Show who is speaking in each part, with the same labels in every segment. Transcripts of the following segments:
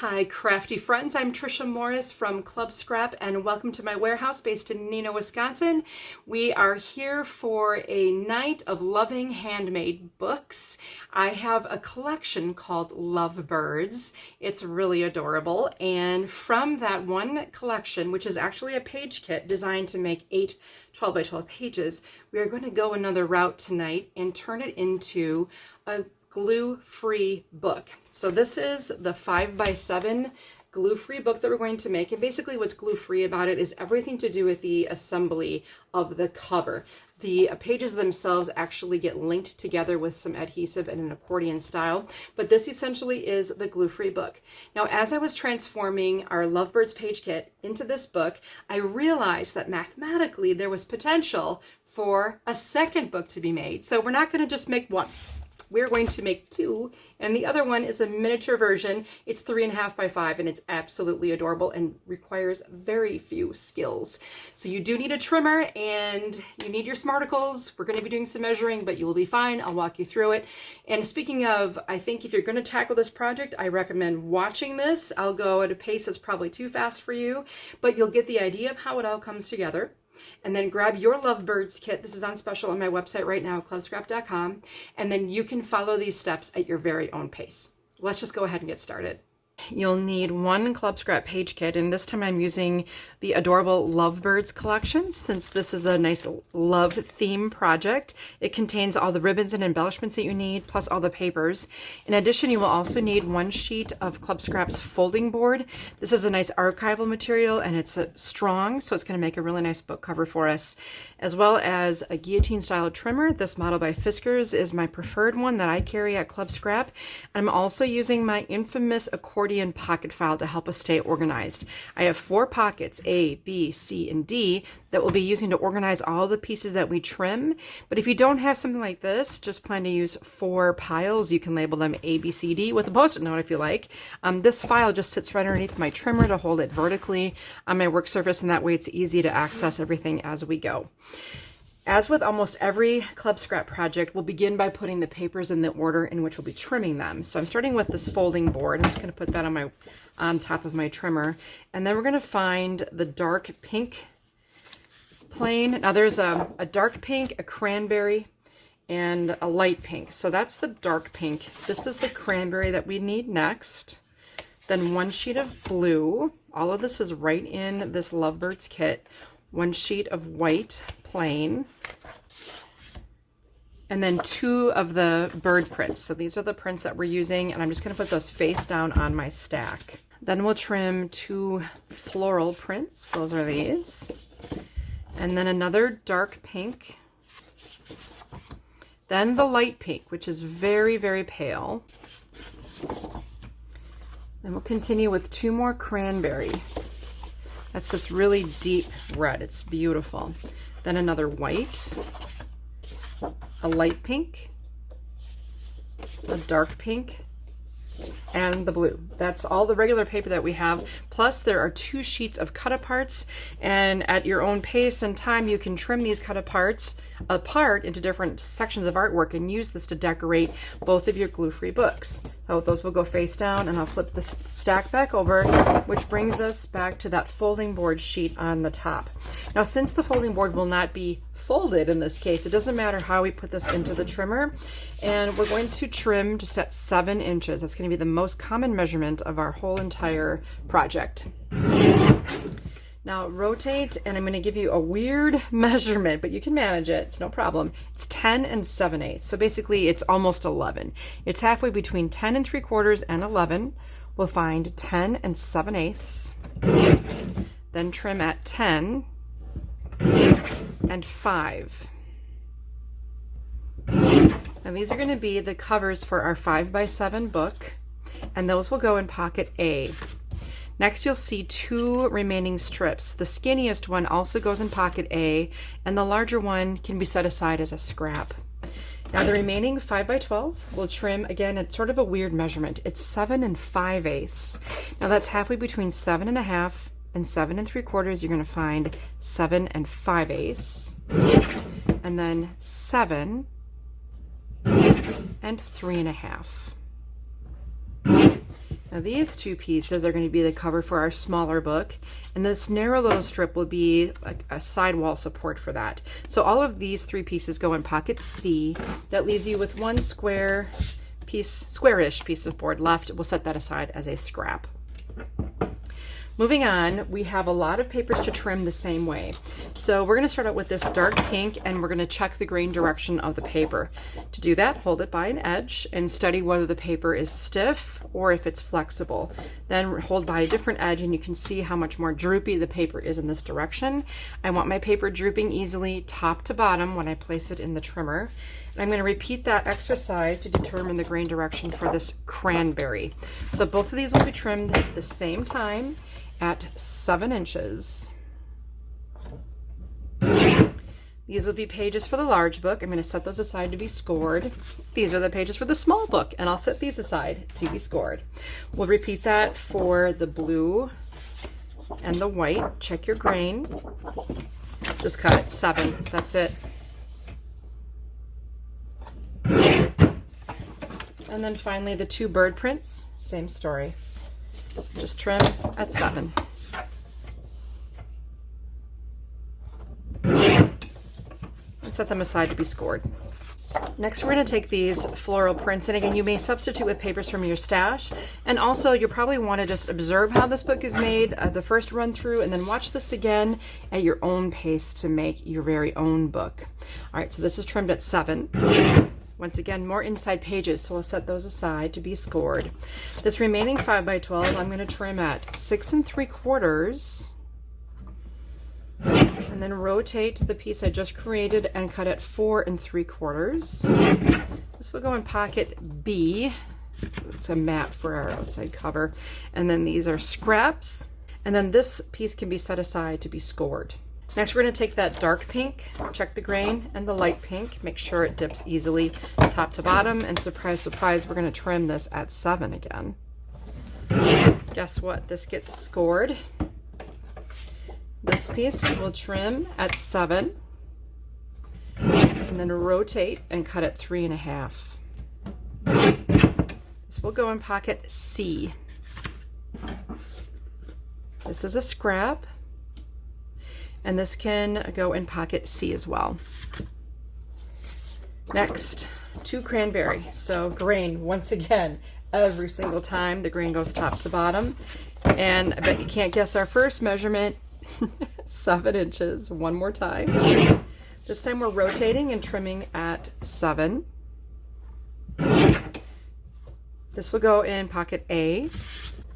Speaker 1: Hi, crafty friends. I'm Tricia Morris from Club Scrap, and welcome to my warehouse based in Neenah, Wisconsin. We are here for a night of loving handmade books. I have a collection called Lovebirds. It's really adorable, and from that one collection, which is actually a page kit designed to make 8 12 by 12 pages, we are going to go another route tonight and turn it into a glue-free book. So this is the 5 by 7 glue-free book that we're going to make. And basically what's glue-free about it is everything to do with the assembly of the cover. The pages themselves actually get linked together with some adhesive and an accordion style, but this essentially is the glue-free book. Now, as I was transforming our Lovebirds page kit into this book, I realized that mathematically there was potential for a second book to be made. So we're not going to just make one. We're going to make 2, and the other one is a miniature version. It's 3.5 by 5, and it's absolutely adorable and requires very few skills. So you do need a trimmer, and you need your smarticles. We're going to be doing some measuring, but you will be fine. I'll walk you through it. And speaking of, I think if you're going to tackle this project, I recommend watching this. I'll go at a pace that's probably too fast for you, but you'll get the idea of how it all comes together. And then grab your Lovebirds kit. This is on special on my website right now, clubscrap.com. And then you can follow these steps at your very own pace. Let's just go ahead and get started. You'll need one Club Scrap page kit, and this time I'm using the adorable Lovebirds collection since this is a nice love theme project. It contains all the ribbons and embellishments that you need, plus all the papers. In addition, you will also need one sheet of Club Scrap's folding board. This is a nice archival material, and it's strong, so it's going to make a really nice book cover for us, as well as a guillotine style trimmer. This model by Fiskars is my preferred one that I carry at Club Scrap. I'm also using my infamous accordion pocket file to help us stay organized. I have 4 pockets, A, B, C, and D, that we'll be using to organize all the pieces that we trim. But if you don't have something like this, just plan to use 4 piles. You can label them A, B, C, D with a post-it note if you like. This file just sits right underneath my trimmer to hold it vertically on my work surface, and that way it's easy to access everything as we go. As with almost every Club Scrap project, we'll begin by putting the papers in the order in which we'll be trimming them. So I'm starting with this folding board. I'm just going to put that on top of my trimmer. And then we're going to find the dark pink plain. Now there's a dark pink, a cranberry, and a light pink. So that's the dark pink. This is the cranberry that we need next. Then one sheet of blue. All of this is right in this Lovebirds kit. One sheet of white plain, and then 2 of the bird prints. So these are the prints that we're using, and I'm just going to put those face down on my stack. Then we'll trim 2 floral prints. Those are these. And then another dark pink. Then the light pink, which is very, very pale. Then we'll continue with 2 more cranberry. That's this really deep red. It's beautiful. Then another white, a light pink, a dark pink, and the blue. That's all the regular paper that we have. Plus there are 2 sheets of cut-aparts, and at your own pace and time you can trim these cut-aparts apart into different sections of artwork and use this to decorate both of your glue-free books. So those will go face down, and I'll flip the stack back over, which brings us back to that folding board sheet on the top. Now, since the folding board will not be folded in this case, it doesn't matter how we put this into the trimmer, and we're going to trim just at 7 inches. That's going to be the most common measurement of our whole entire project. Now rotate, and I'm going to give you a weird measurement, but you can manage it. It's no problem. It's 10 7/8. So basically it's almost 11. It's halfway between 10 3/4 and 11. We'll find 10 7/8. Then trim at 10 and 5. And these are going to be the covers for our 5 by 7 book, and those will go in pocket A. Next, you'll see 2 remaining strips. The skinniest one also goes in pocket A, and the larger one can be set aside as a scrap. Now the remaining 5 by 12 we'll trim, again, it's sort of a weird measurement. It's 7 5/8. Now that's halfway between 7 1/2 and 7 3/4. You're going to find 7 5/8. And then 7 and 3 1/2. Now these two pieces are going to be the cover for our smaller book, and this narrow little strip will be like a sidewall support for that. So all of these three pieces go in pocket C. That leaves you with one squarish piece of board left. We'll set that aside as a scrap. Moving on, we have a lot of papers to trim the same way. So we're going to start out with this dark pink, and we're going to check the grain direction of the paper. To do that, hold it by an edge and study whether the paper is stiff or if it's flexible. Then hold by a different edge and you can see how much more droopy the paper is in this direction. I want my paper drooping easily top to bottom when I place it in the trimmer. And I'm going to repeat that exercise to determine the grain direction for this cranberry. So both of these will be trimmed at the same time at 7 inches. These will be pages for the large book. I'm going to set those aside to be scored. These are the pages for the small book, and I'll set these aside to be scored. We'll repeat that for the blue and the white. Check your grain. Just cut at 7. That's it. And then finally the two bird prints, same story. Just trim at 7. And set them aside to be scored. Next, we're going to take these floral prints, and again, you may substitute with papers from your stash. And also, you'll probably want to just observe how this book is made the first run through, and then watch this again at your own pace to make your very own book. All right, so this is trimmed at 7. Once again, more inside pages, so I'll set those aside to be scored. This remaining 5 by 12, I'm going to trim at 6 3/4, and then rotate the piece I just created and cut at 4 3/4. This will go in pocket B. It's a mat for our outside cover. And then these are scraps. And then this piece can be set aside to be scored. Next, we're going to take that dark pink, check the grain, and the light pink. Make sure it dips easily top to bottom. And surprise, surprise, we're going to trim this at 7 again. Guess what? This gets scored. This piece will trim at 7. And then rotate and cut at 3 1/2. This will go in pocket C. This is a scrap. And this can go in pocket C as well. Next, 2 cranberry. So grain, once again, every single time the grain goes top to bottom. And I bet you can't guess our first measurement, 7 inches. One more time. This time we're rotating and trimming at 7. This will go in pocket A.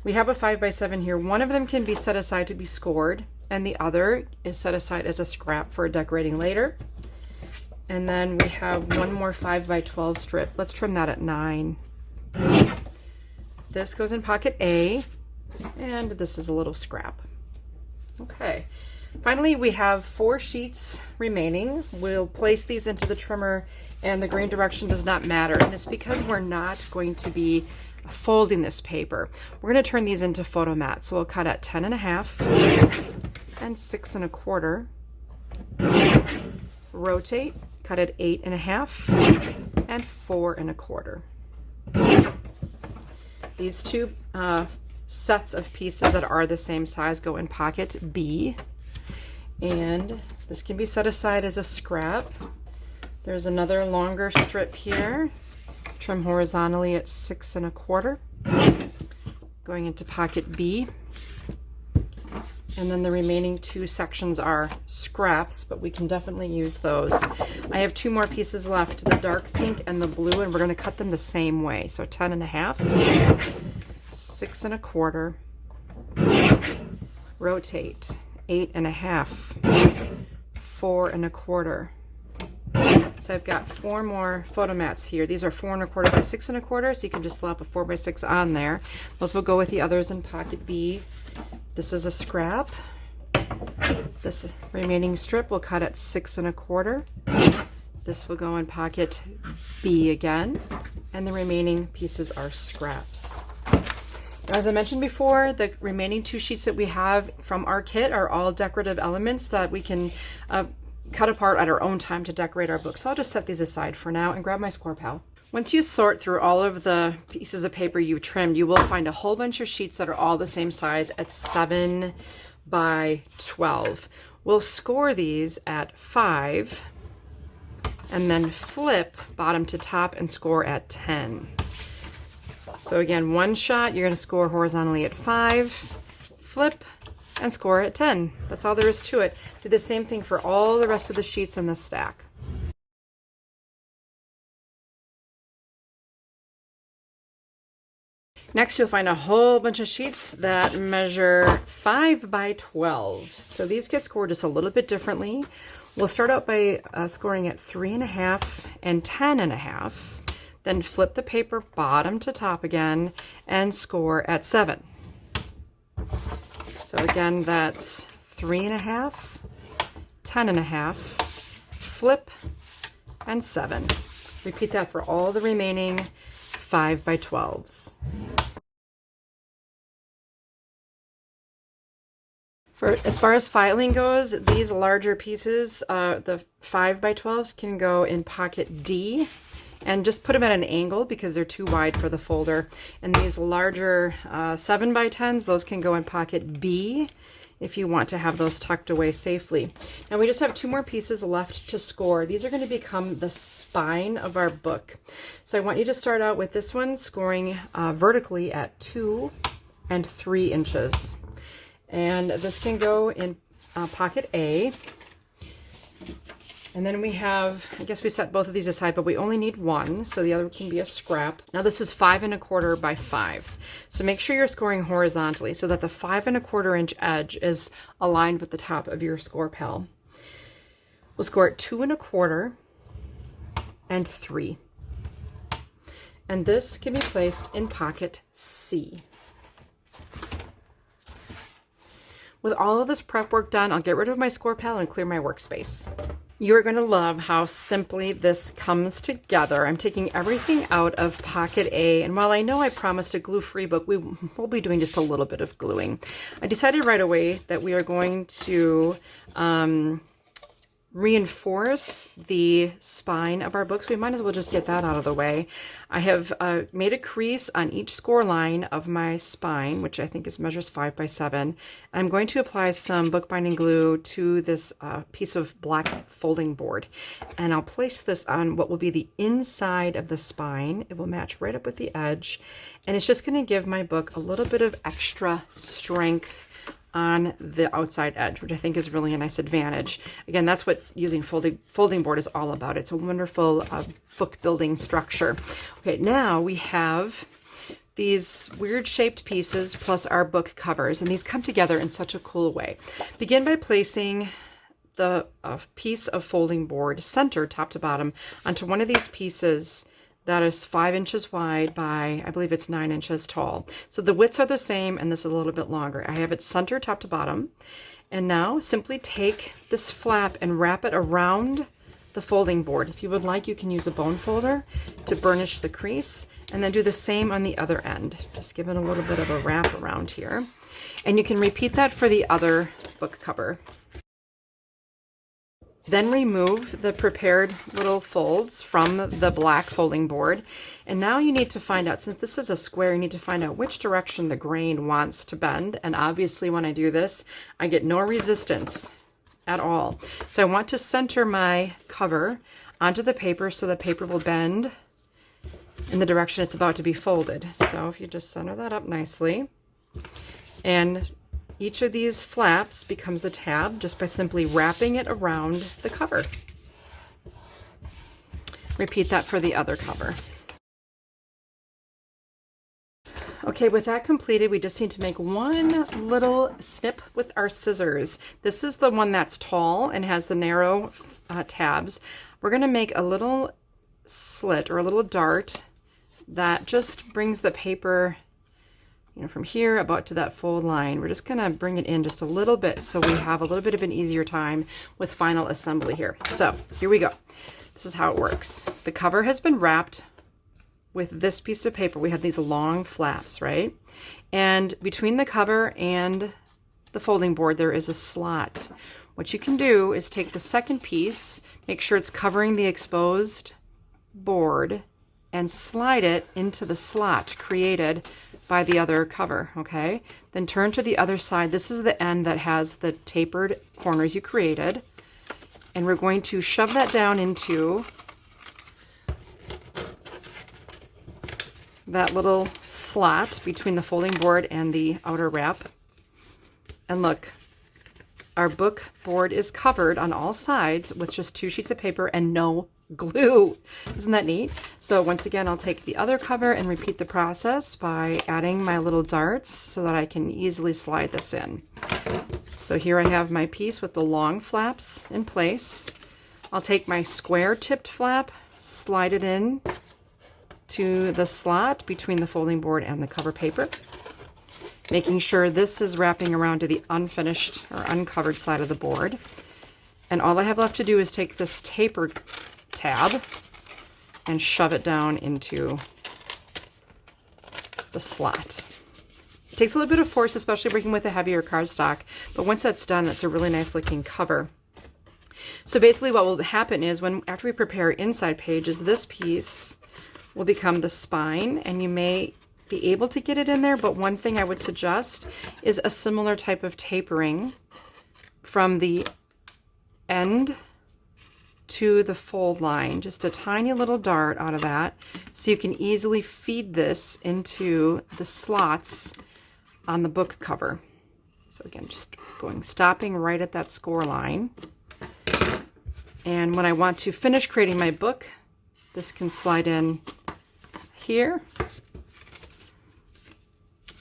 Speaker 1: We have a 5 by 7 here. One of them can be set aside to be scored, and the other is set aside as a scrap for decorating later. And then we have one more 5 by 12 strip. Let's trim that at 9. This goes in pocket A, and this is a little scrap. Okay. Finally, we have 4 sheets remaining. We'll place these into the trimmer, and the grain direction does not matter. And it's because we're not going to be folding this paper. We're going to turn these into photo mats. So we'll cut at 10 1/2 and 6 1/4. Rotate, cut at 8 1/2 and 4 1/4. These two sets of pieces that are the same size go in pocket B. And this can be set aside as a scrap. There's another longer strip here. Trim horizontally at 6 1/4, going into pocket B. And then the remaining 2 sections are scraps, but we can definitely use those. I have 2 more pieces left, the dark pink and the blue, and we're going to cut them the same way. So 10 1/2, 6 1/4, rotate, 8 1/2, 4 1/4. So I've got 4 more photo mats here. These are 4 1/4 by 6 1/4, so you can just slap a 4 by 6 on there. Those will go with the others in pocket B. This is a scrap. This remaining strip will cut at 6 1/4. This will go in pocket B again, and the remaining pieces are scraps. As I mentioned before, the remaining 2 sheets that we have from our kit are all decorative elements that we can cut apart at our own time to decorate our book. So I'll just set these aside for now and grab my score pal. Once you sort through all of the pieces of paper you've trimmed, you will find a whole bunch of sheets that are all the same size at 7 by 12. We'll score these at 5 and then flip bottom to top and score at 10. So again, one shot, you're going to score horizontally at 5, flip, and score at 10. That's all there is to it. Do the same thing for all the rest of the sheets in this stack. Next, you'll find a whole bunch of sheets that measure 5 by 12. So these get scored just a little bit differently. We'll start out by scoring at 3.5 and 10.5. Then flip the paper bottom to top again and score at 7. So again, that's 3.5, 10.5, flip, and 7. Repeat that for all the remaining 5 by 12s. As far as filing goes, these larger pieces, the 5 by 12s, can go in pocket D, and just put them at an angle because they're too wide for the folder. And these larger 7 by 10s, those can go in pocket B if you want to have those tucked away safely. Now we just have 2 more pieces left to score. These are going to become the spine of our book. So I want you to start out with this one, scoring vertically at 2 and 3 inches. And this can go in pocket A. And then we have, I guess we set both of these aside, but we only need one, so the other can be a scrap. Now this is 5.25 by 5. So make sure you're scoring horizontally so that the 5.25 inch edge is aligned with the top of your score pal. We'll score at 2.25 and 3. And this can be placed in pocket C. With all of this prep work done, I'll get rid of my score pal and clear my workspace. You are going to love how simply this comes together. I'm taking everything out of pocket A, and while I know I promised a glue-free book, we will be doing just a little bit of gluing. I decided right away that we are going to reinforce the spine of our books. We might as well just get that out of the way. I have made a crease on each score line of my spine, which I think measures 5 by 7. I'm going to apply some bookbinding glue to this piece of black folding board, and I'll place this on what will be the inside of the spine. It will match right up with the edge, and it's just going to give my book a little bit of extra strength on the outside edge, which I think is really a nice advantage. Again, that's what using folding board is all about. It's a wonderful book building structure. Okay, now we have these weird shaped pieces plus our book covers, and these come together in such a cool way. Begin by placing the piece of folding board centered top to bottom onto one of these pieces that is 5 inches wide by, I believe it's 9 inches tall. So the widths are the same, and this is a little bit longer. I have it centered top to bottom. And now simply take this flap and wrap it around the folding board. If you would like, you can use a bone folder to burnish the crease, and then do the same on the other end. Just give it a little bit of a wrap around here. And you can repeat that for the other book cover. Then remove the prepared little folds from the black folding board. And now you need to find out, since this is a square, you need to find out which direction the grain wants to bend. And obviously when I do this, I get no resistance at all. So I want to center my cover onto the paper so the paper will bend in the direction it's about to be folded. So if you just center that up nicely, and each of these flaps becomes a tab just by simply wrapping it around the cover. Repeat that for the other cover. Okay, with that completed, we just need to make one little snip with our scissors. This is the one that's tall and has the narrow tabs. We're going to make a little slit or a little dart that just brings the paper, from here about to that fold line. We're just gonna bring it in just a little bit so we have a little bit of an easier time with final assembly here. So here we go. This is how it works. The cover has been wrapped with this piece of paper. We have these long flaps, right? And between the cover and the folding board, there is a slot. What you can do is take the second piece, make sure it's covering the exposed board, and slide it into the slot created by the other cover, okay? Then turn to the other side. This is the end that has the tapered corners you created. And we're going to shove that down into that little slot between the folding board and the outer wrap. And look, our book board is covered on all sides with just 2 sheets of paper and no glue. Isn't that neat? So once again, I'll take the other cover and repeat the process by adding my little darts so that I can easily slide this in. So here I have my piece with the long flaps in place. I'll take my square tipped flap, slide it in to the slot between the folding board and the cover paper, making sure this is wrapping around to the unfinished or uncovered side of the board. And all I have left to do is take this taper tab and shove it down into the slot. It takes a little bit of force, especially working with a heavier cardstock, but once that's done, that's a really nice looking cover. So basically what will happen is after we prepare inside pages, this piece will become the spine, and you may be able to get it in there, but one thing I would suggest is a similar type of tapering from the end to the fold line, just a tiny little dart out of that, so you can easily feed this into the slots on the book cover. So again, just stopping right at that score line. And when I want to finish creating my book, this can slide in here,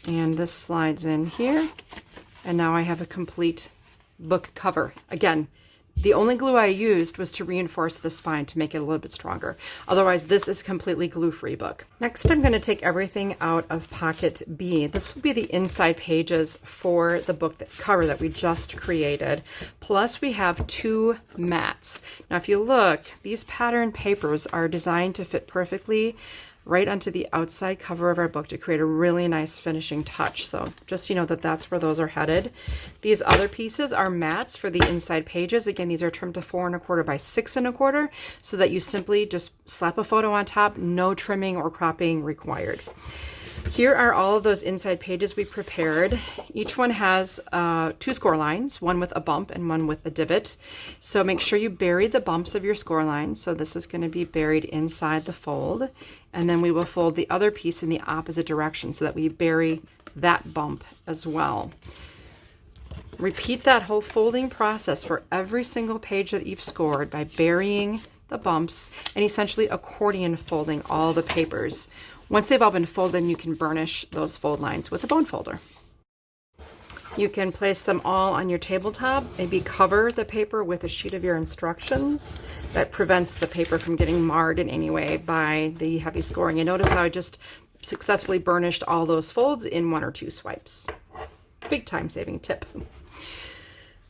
Speaker 1: and this slides in here, and now I have a complete book cover. Again, the only glue I used was to reinforce the spine to make it a little bit stronger. Otherwise, this is a completely glue-free book. Next, I'm going to take everything out of pocket B. This will be the inside pages for the book cover that we just created. Plus, we have 2 mats. Now, if you look, these pattern papers are designed to fit perfectly right onto the outside cover of our book to create a really nice finishing touch. So just so you know that that's where those are headed. These other pieces are mats for the inside pages. Again, these are trimmed to 4 1/4 by 6 1/4, so that you simply just slap a photo on top, no trimming or cropping required. Here are all of those inside pages we prepared. Each one has 2 score lines, one with a bump and one with a divot. So make sure you bury the bumps of your score lines. So this is going to be buried inside the fold. And then we will fold the other piece in the opposite direction so that we bury that bump as well. Repeat that whole folding process for every single page that you've scored by burying the bumps and essentially accordion folding all the papers. Once they've all been folded, you can burnish those fold lines with a bone folder. You can place them all on your tabletop, maybe cover the paper with a sheet of your instructions that prevents the paper from getting marred in any way by the heavy scoring. And notice how I just successfully burnished all those folds in 1 or 2 swipes. Big time saving tip.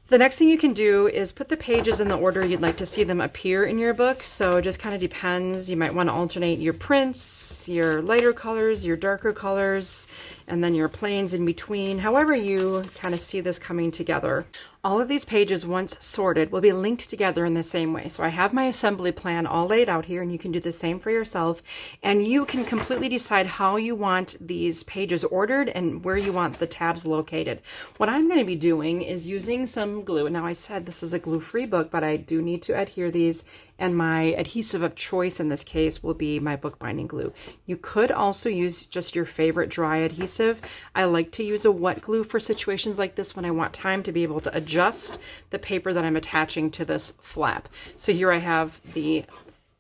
Speaker 1: The next thing you can do is put the pages in the order you'd like to see them appear in your book. So it just kind of depends. You might want to alternate your prints, your lighter colors, your darker colors, and then your plains in between. However you kind of see this coming together. All of these pages, once sorted, will be linked together in the same way. So I have my assembly plan all laid out here, and you can do the same for yourself. And you can completely decide how you want these pages ordered and where you want the tabs located. What I'm going to be doing is using some glue. Now, I said this is a glue-free book, but I do need to adhere these, and my adhesive of choice in this case will be my bookbinding glue. You could also use just your favorite dry adhesive. I like to use a wet glue for situations like this when I want time to be able to adjust the paper that I'm attaching to this flap. So here I have a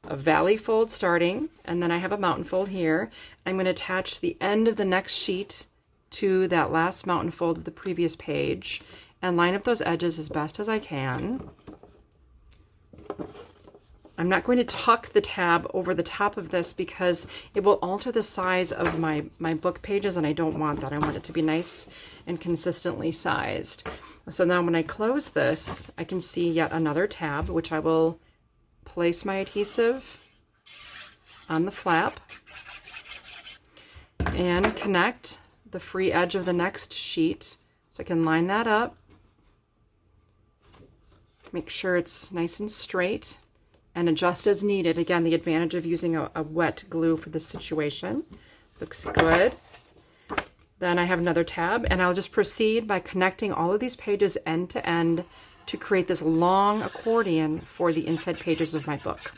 Speaker 1: valley fold starting, and then I have a mountain fold here. I'm going to attach the end of the next sheet to that last mountain fold of the previous page and line up those edges as best as I can. I'm not going to tuck the tab over the top of this because it will alter the size of my book pages, and I don't want that. I want it to be nice and consistently sized. So now when I close this, I can see yet another tab, which I will place my adhesive on the flap and connect the free edge of the next sheet. So I can line that up, make sure it's nice and straight, and adjust as needed. Again, the advantage of using a wet glue for this situation. Looks good. Then I have another tab, and I'll just proceed by connecting all of these pages end to end to create this long accordion for the inside pages of my book.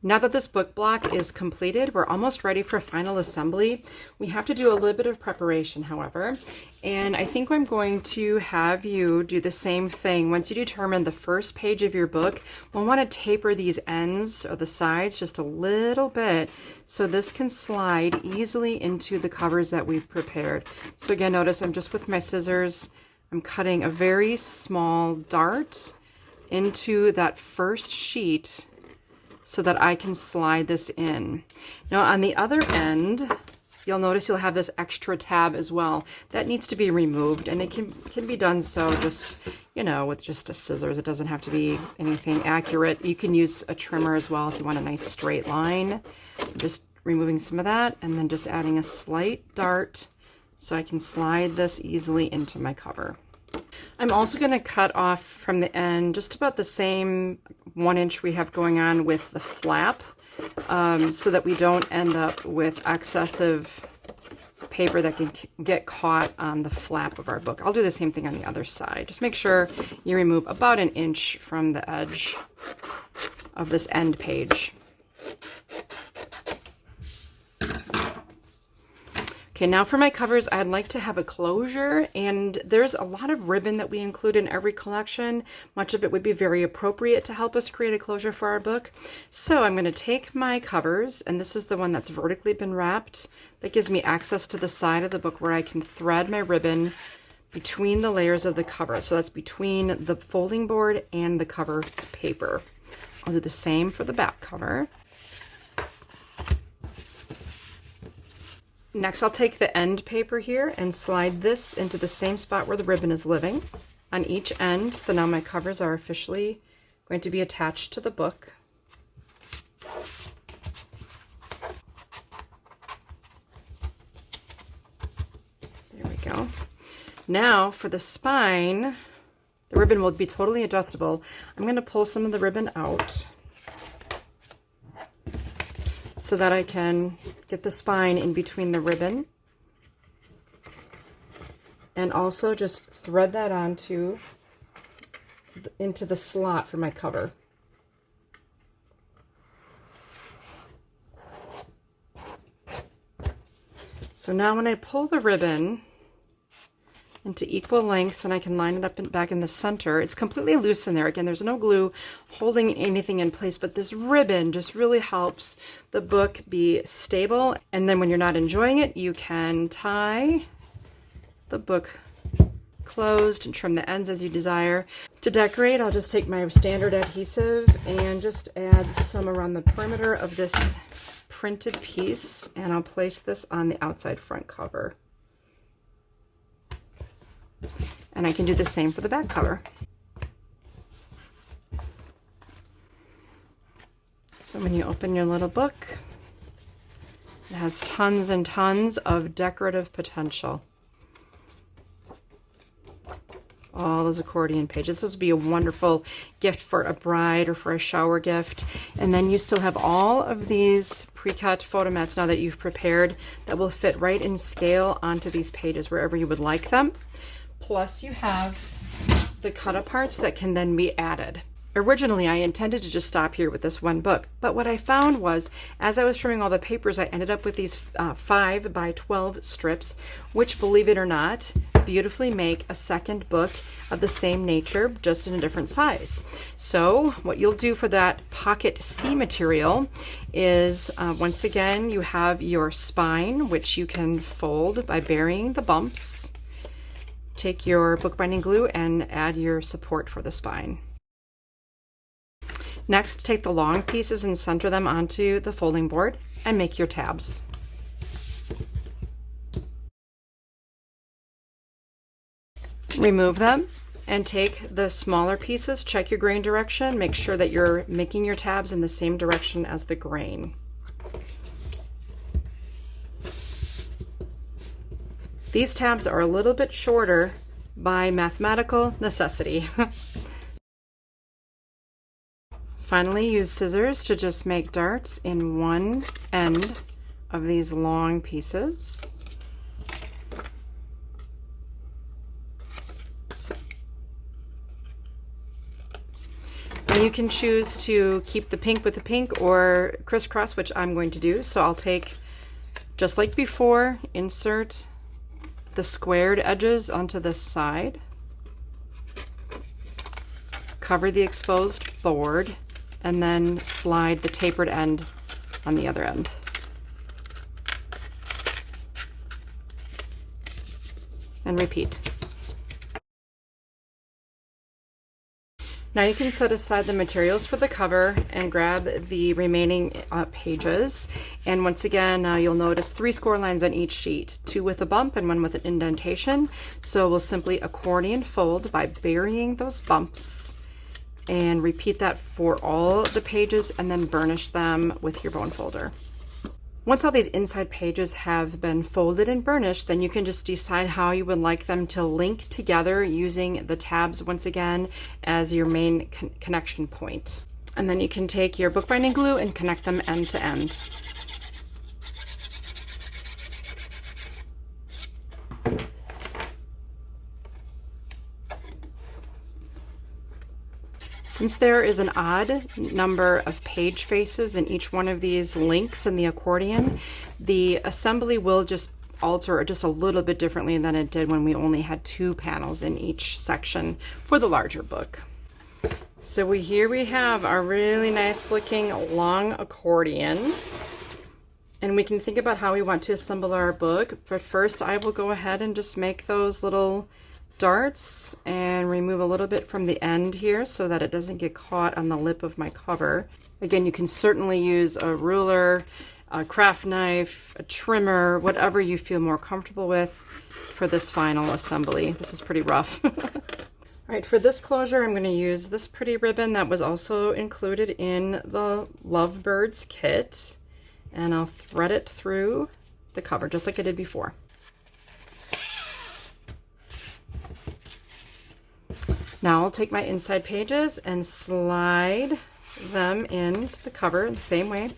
Speaker 1: Now that this book block is completed, we're almost ready for final assembly. We have to do a little bit of preparation, however, and I think I'm going to have you do the same thing. Once you determine the first page of your book, we'll want to taper these ends or the sides just a little bit so this can slide easily into the covers that we've prepared. So again, notice I'm just with my scissors. I'm cutting a very small dart into that first sheet so that I can slide this in. Now on the other end, you'll notice you'll have this extra tab as well. That needs to be removed, and it can be done so just, you know, with just a scissors. It doesn't have to be anything accurate. You can use a trimmer as well if you want a nice straight line. Just removing some of that and then just adding a slight dart so I can slide this easily into my cover. I'm also going to cut off from the end just about the same 1 inch we have going on with the flap, so that we don't end up with excessive paper that can get caught on the flap of our book. I'll do the same thing on the other side. Just make sure you remove about 1 inch from the edge of this end page. Okay, now for my covers, I'd like to have a closure, and there's a lot of ribbon that we include in every collection. Much of it would be very appropriate to help us create a closure for our book. So I'm going to take my covers, and this is the one that's vertically been wrapped. That gives me access to the side of the book where I can thread my ribbon between the layers of the cover. So that's between the folding board and the cover paper. I'll do the same for the back cover. Next, I'll take the end paper here and slide this into the same spot where the ribbon is living on each end. So now my covers are officially going to be attached to the book. There we go. Now for the spine, the ribbon will be totally adjustable. I'm going to pull some of the ribbon out so that I can get the spine in between the ribbon, and also just thread that into the slot for my cover. So now when I pull the ribbon into equal lengths and I can line it up and back in the center, it's completely loose in there. Again, there's no glue holding anything in place, but this ribbon just really helps the book be stable. And then when you're not enjoying it, you can tie the book closed and trim the ends as you desire. To decorate, I'll just take my standard adhesive and just add some around the perimeter of this printed piece, and I'll place this on the outside front cover. And I can do the same for the back cover. So when you open your little book, it has tons and tons of decorative potential. All those accordion pages. This would be a wonderful gift for a bride or for a shower gift. And then you still have all of these pre-cut photo mats now that you've prepared that will fit right in scale onto these pages wherever you would like them. Plus you have the cut parts that can then be added. Originally, I intended to just stop here with this one book, but what I found was, as I was trimming all the papers, I ended up with these 5 by 12 strips, which, believe it or not, beautifully make a second book of the same nature, just in a different size. So what you'll do for that pocket C material is, once again, you have your spine, which you can fold by burying the bumps. Take your bookbinding glue and add your support for the spine. Next, take the long pieces and center them onto the folding board and make your tabs. Remove them and take the smaller pieces, check your grain direction, make sure that you're making your tabs in the same direction as the grain. These tabs are a little bit shorter by mathematical necessity. Finally, use scissors to just make darts in one end of these long pieces. And you can choose to keep the pink with the pink or crisscross, which I'm going to do. So I'll take, just like before, insert the squared edges onto this side, cover the exposed board, and then slide the tapered end on the other end. And repeat. Now you can set aside the materials for the cover and grab the remaining pages. And once again, you'll notice 3 score lines on each sheet, 2 with a bump and 1 with an indentation. So we'll simply accordion fold by burying those bumps and repeat that for all the pages and then burnish them with your bone folder. Once all these inside pages have been folded and burnished, then you can just decide how you would like them to link together using the tabs once again as your main connection point. And then you can take your bookbinding glue and connect them end to end. Since there is an odd number of page faces in each one of these links in the accordion, the assembly will just alter just a little bit differently than it did when we only had 2 panels in each section for the larger book. So here we have our really nice looking long accordion. And we can think about how we want to assemble our book. But first I will go ahead and just make those little darts and remove a little bit from the end here so that it doesn't get caught on the lip of my cover. Again, you can certainly use a ruler, a craft knife, a trimmer, whatever you feel more comfortable with for this final assembly. This is pretty rough. All right, for this closure, I'm going to use this pretty ribbon that was also included in the Lovebirds kit, and I'll thread it through the cover just like I did before. Now I'll take my inside pages and slide them into the cover the same way.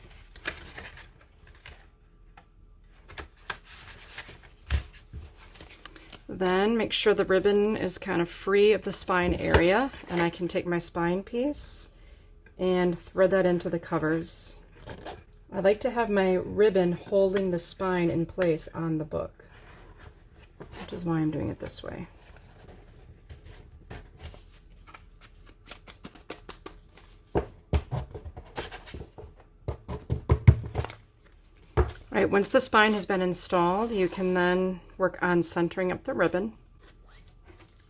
Speaker 1: Then make sure the ribbon is kind of free of the spine area, and I can take my spine piece and thread that into the covers. I like to have my ribbon holding the spine in place on the book, which is why I'm doing it this way. All right, once the spine has been installed, you can then work on centering up the ribbon.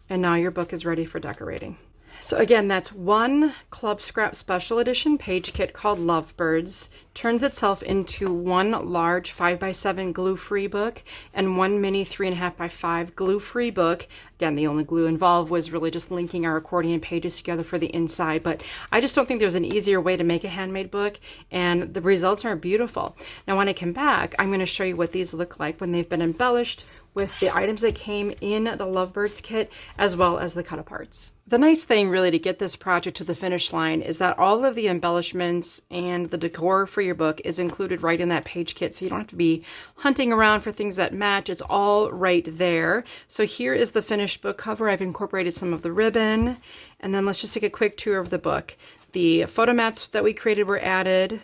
Speaker 1: And now your book is ready for decorating. So again, that's one Club Scrap Special Edition page kit called Lovebirds. Turns itself into one large 5x7 glue-free book and one mini 3.5x5 glue-free book. Again, the only glue involved was really just linking our accordion pages together for the inside, but I just don't think there's an easier way to make a handmade book, and the results are beautiful. Now, when I come back, I'm going to show you what these look like when they've been embellished with the items that came in the Lovebirds kit, as well as the cut-aparts. The nice thing really to get this project to the finish line is that all of the embellishments and the decor for your book is included right in that page kit, so you don't have to be hunting around for things that match. It's all right there. So here is the finished book cover. I've incorporated some of the ribbon, and then let's just take a quick tour of the book. The photo mats that we created were added,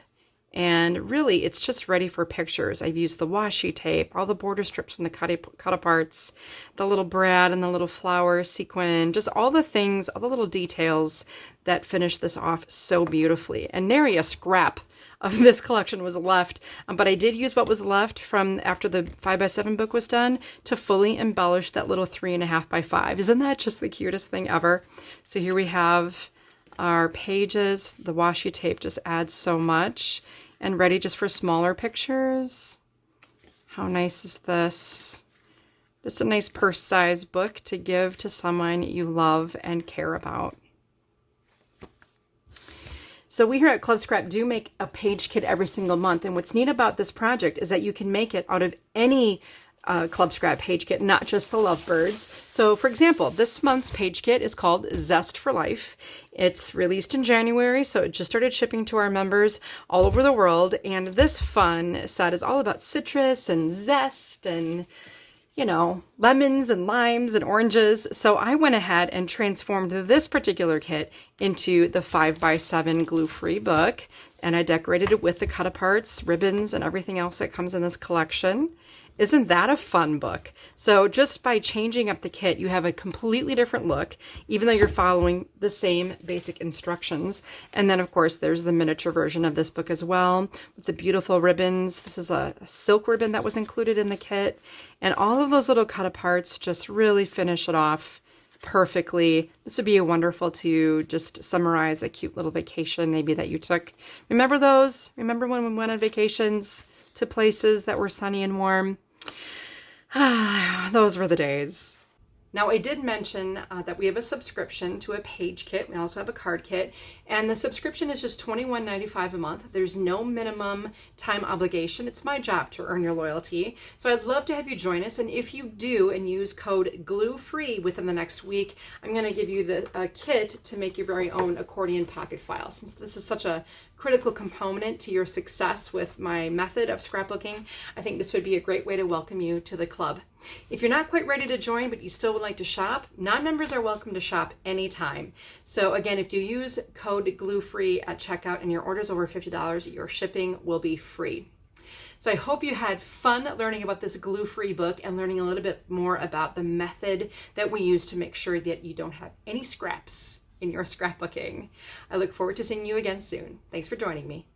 Speaker 1: and really it's just ready for pictures. I've used the washi tape, all the border strips from the cut-aparts, the little brad and the little flower sequin, just all the things, all the little details that finish this off so beautifully. And nary a scrap of this collection was left, but I did use what was left from after the 5x7 book was done to fully embellish that little 3.5x5. Isn't that just the cutest thing ever? So here we have our pages. The washi tape just adds so much, and ready just for smaller pictures. How nice is this? Just a nice purse-sized book to give to someone you love and care about. So we here at Club Scrap do make a page kit every single month, and what's neat about this project is that you can make it out of any Club Scrap page kit, not just the lovebirds. So for example, this month's page kit is called Zest for Life. It's released in January, so it just started shipping to our members all over the world. And this fun set is all about citrus and zest and, you know, lemons and limes and oranges. So I went ahead and transformed this particular kit into the 5x7 glue-free book. And I decorated it with the cut-aparts, ribbons, and everything else that comes in this collection. Isn't that a fun book? So just by changing up the kit, you have a completely different look, even though you're following the same basic instructions. And then, of course, there's the miniature version of this book as well, with the beautiful ribbons. This is a silk ribbon that was included in the kit. And all of those little cut-aparts just really finish it off perfectly. This would be wonderful to just summarize a cute little vacation maybe that you took. Remember those? Remember when we went on vacations to places that were sunny and warm? Those were the days. Now, I did mention that we have a subscription to a page kit. We also have a card kit, and the subscription is just $21.95 a month. There's no minimum time obligation. It's my job to earn your loyalty. So I'd love to have you join us, and if you do and use code GLUEFREE within the next week, I'm going to give you the kit to make your very own accordion pocket file. Since this is such a critical component to your success with my method of scrapbooking, I think this would be a great way to welcome you to the club. If you're not quite ready to join, but you still would like to shop, non-members are welcome to shop anytime. So again, if you use code GLUEFREE at checkout and your order's over $50, your shipping will be free. So I hope you had fun learning about this glue-free book and learning a little bit more about the method that we use to make sure that you don't have any scraps in your scrapbooking. I look forward to seeing you again soon. Thanks for joining me.